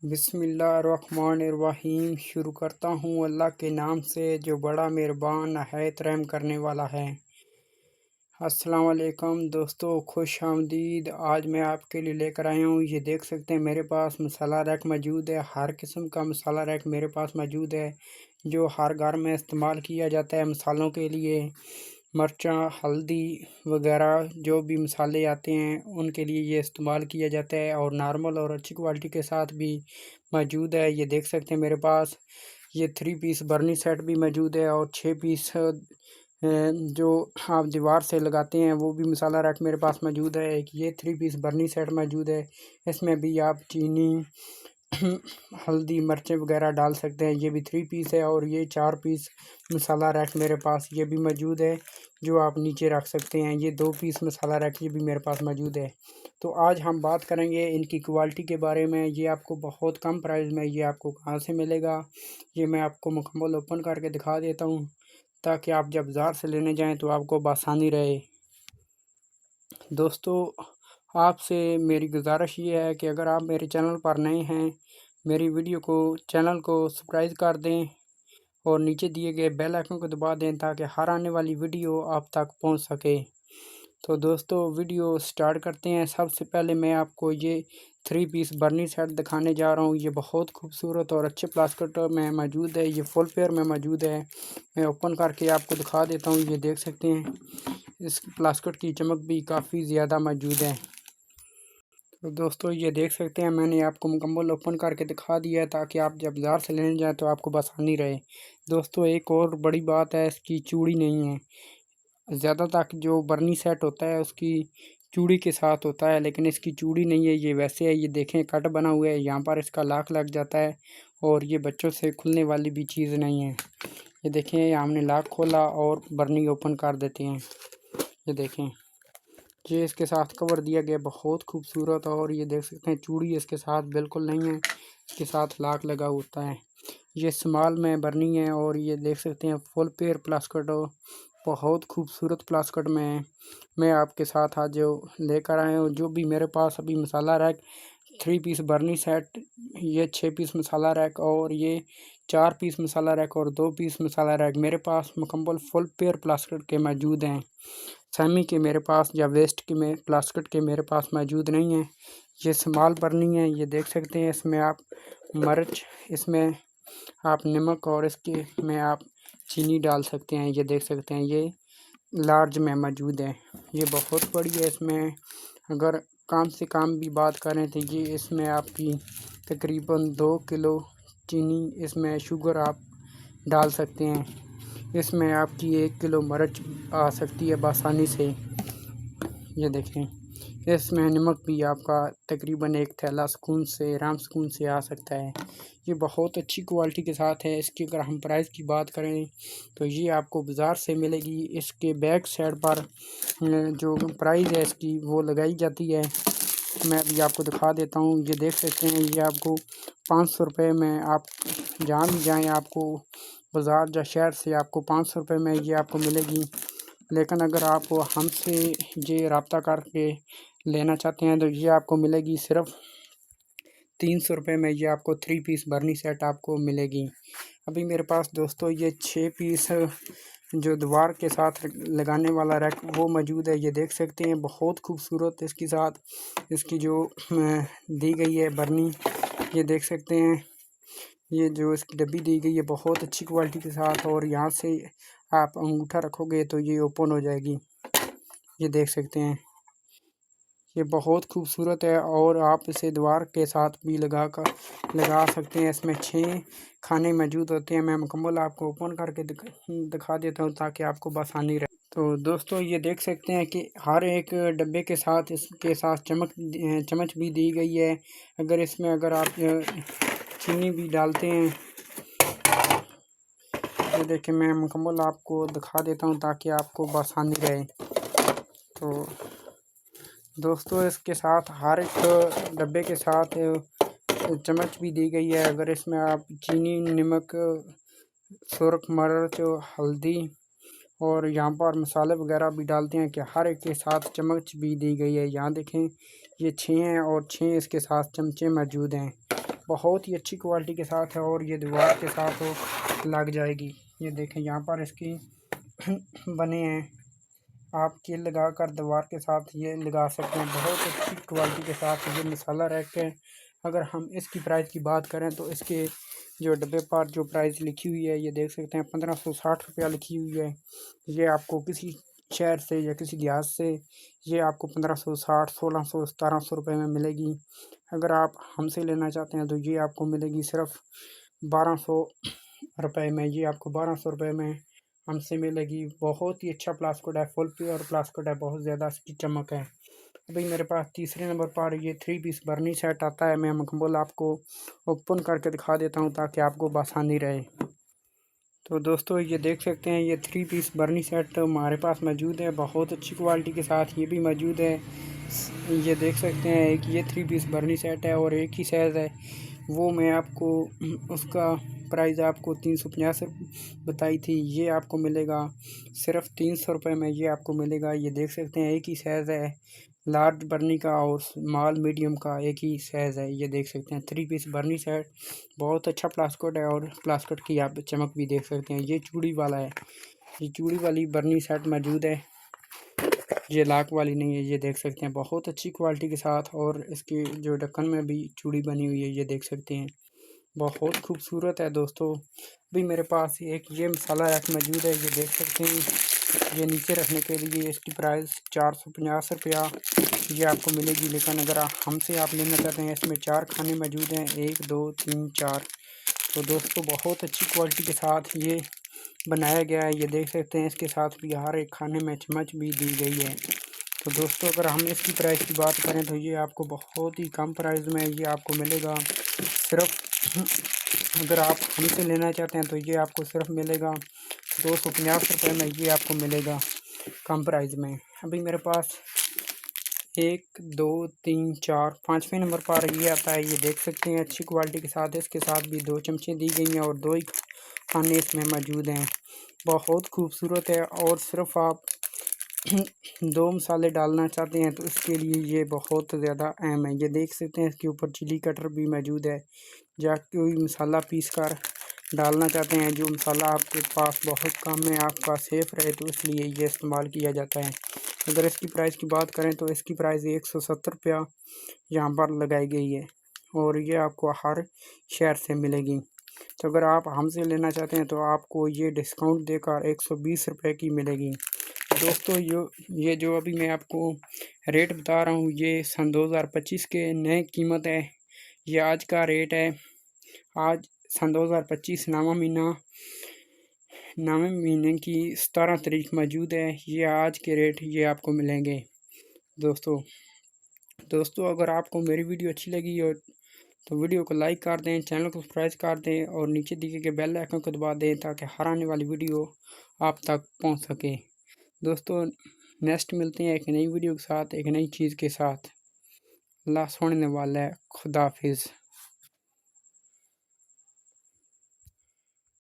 बिस्मिल्लाहिर्रहमानिर्रहीम। शुरू करता हूँ अल्लाह के नाम से जो बड़ा मेहरबान नहायत रहम करने वाला है। अस्सलाम वालेकुम दोस्तों, खुश आमदीद। आज मैं आपके लिए लेकर आया हूँ, ये देख सकते हैं मेरे पास मसाला रैक मौजूद है। हर किस्म का मसाला रैक मेरे पास मौजूद है जो हर घर में इस्तेमाल किया जाता है मसालों के लिए। मिर्चा, हल्दी वगैरह जो भी मसाले आते हैं उनके लिए ये इस्तेमाल किया जाता है, और नॉर्मल और अच्छी क्वालिटी के साथ भी मौजूद है। ये देख सकते हैं मेरे पास ये 3 पीस बर्नी सेट भी मौजूद है, और 6 पीस जो आप दीवार से लगाते हैं वो भी मसाला रैक मेरे पास मौजूद है। एक ये 3 पीस बर्नी सेट मौजूद है, इसमें भी आप चीनी हल्दी मिर्चें वगैरह डाल सकते हैं। ये भी 3 पीस है, और ये 4 पीस मसाला रैक मेरे पास ये भी मौजूद है जो आप नीचे रख सकते हैं। ये 2 पीस मसाला रैक ये भी मेरे पास मौजूद है। तो आज हम बात करेंगे इनकी क्वालिटी के बारे में। ये आपको बहुत कम प्राइस में ये आपको कहाँ से मिलेगा, ये मैं आपको मुकम्मल ओपन करके दिखा देता हूँ, ताकि आप जब बाज़ार से लेने जाएं तो आपको आसानी रहे। दोस्तों, आपसे मेरी गुजारिश ये है कि अगर आप मेरे चैनल पर नए हैं, मेरी चैनल को सब्सक्राइब कर दें और नीचे दिए गए बेल आइकन को दबा दें ताकि हर आने वाली वीडियो आप तक पहुंच सके। तो दोस्तों, वीडियो स्टार्ट करते हैं। सबसे पहले मैं आपको ये 3 पीस बर्नी सेट दिखाने जा रहा हूँ। ये बहुत खूबसूरत और अच्छे प्लास्टिक में मौजूद है, ये फुल पेयर में मौजूद है। मैं ओपन करके आपको दिखा देता हूँ। ये देख सकते हैं इस प्लास्टिक की चमक भी काफ़ी ज़्यादा मौजूद है। तो दोस्तों, ये देख सकते हैं मैंने आपको मुकम्मल ओपन करके दिखा दिया है, ताकि आप जब बाज़ार से लेने जाएं तो आपको आसानी रहे। दोस्तों, एक और बड़ी बात है, इसकी चूड़ी नहीं है। ज़्यादातर जो बर्नी सेट होता है उसकी चूड़ी के साथ होता है, लेकिन इसकी चूड़ी नहीं है, ये वैसे है। ये देखें कट बना हुआ है, यहाँ पर इसका लॉक लग जाता है, और ये बच्चों से खुलने वाली भी चीज़ नहीं है। ये देखें, हमने लॉक खोला और बर्नी ओपन कर देते हैं। ये देखें, ये इसके साथ कवर दिया गया, बहुत खूबसूरत। और ये देख सकते हैं चूड़ी इसके साथ बिल्कुल नहीं है, इसके साथ लॉक लगा होता है। ये स्मॉल में बर्नी है, और ये देख सकते हैं फुल पेयर प्लास्टिक बहुत खूबसूरत प्लास्टिक में है। मैं आपके साथ आज जो लेकर आया हूँ, जो भी मेरे पास अभी मसाला रैक 3 पीस बर्नी सेट, ये 6 पीस मसाला रैक, और ये 4 पीस मसाला रैक, और 2 पीस मसाला रैक मेरे पास मुकम्मल फुल पेयर प्लास्टिक के मौजूद हैं। सेमी के मेरे पास या वेस्ट के में प्लास्टिक के मेरे पास मौजूद नहीं है। ये स्मॉल बर्नी है। ये देख सकते हैं इसमें आप मिर्च, इसमें आप नमक, और इसके में आप चीनी डाल सकते हैं। ये देख सकते हैं ये लार्ज में मौजूद है। ये बहुत बड़ी है। इसमें अगर काम से काम भी बात करें तो ये इसमें आपकी तकरीबन 2 किलो चीनी, इसमें शुगर आप डाल सकते हैं। इसमें आपकी 1 किलो मिर्च आ सकती है आसानी से। ये देखें, इसमें नमक भी आपका तकरीबन 1 थैला सुकून से आराम सुकून से आ सकता है। ये बहुत अच्छी क्वालिटी के साथ है। इसकी अगर हम प्राइस की बात करें तो ये आपको बाज़ार से मिलेगी। इसके बैक साइड पर जो प्राइस है इसकी वो लगाई जाती है। मैं अभी आपको दिखा देता हूँ। ये देख सकते हैं, ये आपको 500 रुपये में, आप जहाँ भी जाएँ आपको बाज़ार या शहर से आपको 500 रुपये में ये आपको मिलेगी। लेकिन अगर आप हमसे ये रब्ता करके लेना चाहते हैं तो ये आपको मिलेगी सिर्फ़ 300 रुपये में। ये आपको 3 पीस बर्नी सेट आपको मिलेगी। अभी मेरे पास दोस्तों ये 6 पीस जो दीवार के साथ लगाने वाला रैक वो मौजूद है। ये देख सकते हैं बहुत खूबसूरत इसके साथ इसकी जो दी गई है बर्नी। ये देख सकते हैं, ये जो इसकी डब्बी दी गई है बहुत अच्छी क्वालिटी के साथ, और यहाँ से आप अंगूठा रखोगे तो ये ओपन हो जाएगी। ये देख सकते हैं, ये बहुत खूबसूरत है, और आप इसे दीवार के साथ भी लगा सकते हैं। इसमें 6 खाने मौजूद होते हैं। मैं मुकम्मल आपको ओपन करके दिखा देता हूँ ताकि आपको आसानी रहे। तो दोस्तों, ये देख सकते हैं कि हर एक डब्बे के साथ इसके साथ चम्मच भी दी गई है। अगर आप चीनी भी डालते हैं, ये देखिए मैं मुकम्मल आपको दिखा देता हूँ ताकि आपको आसानी रहे। तो दोस्तों, इसके साथ हर एक डब्बे के साथ चम्मच भी दी गई है। अगर इसमें आप चीनी, नमक, सुरख मिर्च, हल्दी और यहाँ पर मसाले वगैरह भी डालते हैं कि हर एक के साथ चम्मच भी दी गई है। यहाँ देखें, ये 6 हैं और 6 इसके साथ चमचे मौजूद हैं। बहुत ही अच्छी क्वालिटी के साथ है और ये दीवार के साथ तो लग जाएगी। ये देखें यहाँ पर इसकी बने हैं, आप कील लगा कर दीवार के साथ ये लगा सकते हैं। बहुत अच्छी क्वालिटी के साथ ये मसाला रैक है। अगर हम इसकी प्राइस की बात करें तो इसके जो डब्बे पर जो प्राइस लिखी हुई है ये देख सकते हैं 1560 रुपया लिखी हुई है। ये आपको किसी शहर से या किसी देहात से ये आपको 1560, 1600, 1700 रुपये में मिलेगी। अगर आप हमसे लेना चाहते हैं तो ये आपको मिलेगी सिर्फ 1200 रुपये में। ये आपको 1200 रुपये में हमसे मिलेगी। बहुत ही अच्छा प्लास्टिक है, फुल प्योर प्लास्टिक है, बहुत ज़्यादा इसकी चमक है। अभी मेरे पास तीसरे नंबर पर ये 3 पीस बर्नी सेट आता है। मैं मुकम्मल आपको ओपन करके दिखा देता हूँ ताकि आपको आसानी रहे। तो दोस्तों ये देख सकते हैं ये 3 पीस बर्नी सेट हमारे पास मौजूद है, बहुत अच्छी क्वालिटी के साथ ये भी मौजूद है। ये देख सकते हैं एक ये 3 पीस बर्नी सेट है और एक ही साइज़ है। वो मैं आपको उसका प्राइस आपको 350 बताई थी, ये आपको मिलेगा सिर्फ 300 रुपये में। ये आपको मिलेगा। ये देख सकते हैं एक ही साइज़ है, लार्ज बर्नी का और स्मॉल मीडियम का एक ही साइज़ है। ये देख सकते हैं 3 पीस बर्नी सेट, बहुत अच्छा प्लास्टिक है और प्लास्टिक की आप चमक भी देख सकते हैं। ये चूड़ी वाला है, ये चूड़ी वाली बर्नी सेट मौजूद है, ये लाख वाली नहीं है। ये देख सकते हैं बहुत अच्छी क्वालिटी के साथ और इसके जो ढक्कन में भी चूड़ी बनी हुई है, ये देख सकते हैं बहुत खूबसूरत है। दोस्तों भी मेरे पास एक ये मसाला रैक मौजूद है, ये देख सकते हैं। ये नीचे रखने के लिए इसकी प्राइस 450 रुपया ये आपको मिलेगी। लेकिन अगर हमसे आप लेना चाहते हैं, इसमें 4 खाने मौजूद हैं, 1 2 3 4। तो दोस्तों बहुत अच्छी क्वालिटी के साथ ये बनाया गया है। ये देख सकते हैं इसके साथ भी हर एक खाने में चम्मच भी दी गई है। तो दोस्तों अगर हम इसकी प्राइस की बात करें तो ये आपको बहुत ही कम प्राइस में ये आपको मिलेगा। सिर्फ अगर आप हमसे लेना चाहते हैं तो ये आपको सिर्फ मिलेगा 250 रुपये में। ये आपको मिलेगा कम प्राइस में। अभी मेरे पास 1 2 3 4 5वें नंबर पर ये आता है। ये देख सकते हैं अच्छी क्वालिटी के साथ इसके साथ भी 2 चमचे दी गई हैं और 2 ही खाने इसमें मौजूद हैं। बहुत खूबसूरत है और सिर्फ आप 2 मसाले डालना चाहते हैं तो इसके लिए ये बहुत ज़्यादा अहम है। ये देख सकते हैं इसके ऊपर चिली कटर भी मौजूद है, या कोई मसाला पीस कर डालना चाहते हैं जो मसाला आपके पास बहुत कम है, आपका सेफ़ रहे, तो इसलिए ये इस्तेमाल किया जाता है। अगर इसकी प्राइस की बात करें तो इसकी प्राइस 170 रुपया यहाँ पर लगाई गई है और ये आपको हर शहर से मिलेगी। तो अगर आप हमसे लेना चाहते हैं तो आपको ये डिस्काउंट देकर 120 रुपये की मिलेगी। दोस्तों ये जो अभी मैं आपको रेट बता रहा हूँ ये सन 2025 के नए कीमत है। ये आज का रेट है, आज सन 2025 नवम महीने की 17 तारीख मौजूद है। ये आज के रेट ये आपको मिलेंगे। दोस्तों अगर आपको मेरी वीडियो अच्छी लगी हो तो वीडियो को लाइक कर दें, चैनल को सब्सक्राइब कर दें और नीचे दिए गए बेल आइकन को दबा दें ताकि हर आने वाली वीडियो आप तक पहुंच सके। दोस्तों नेक्स्ट मिलते हैं एक नई वीडियो के साथ, एक नई चीज़ के साथ। अल्लाह सुनने वाला है। खुदा हाफिज़।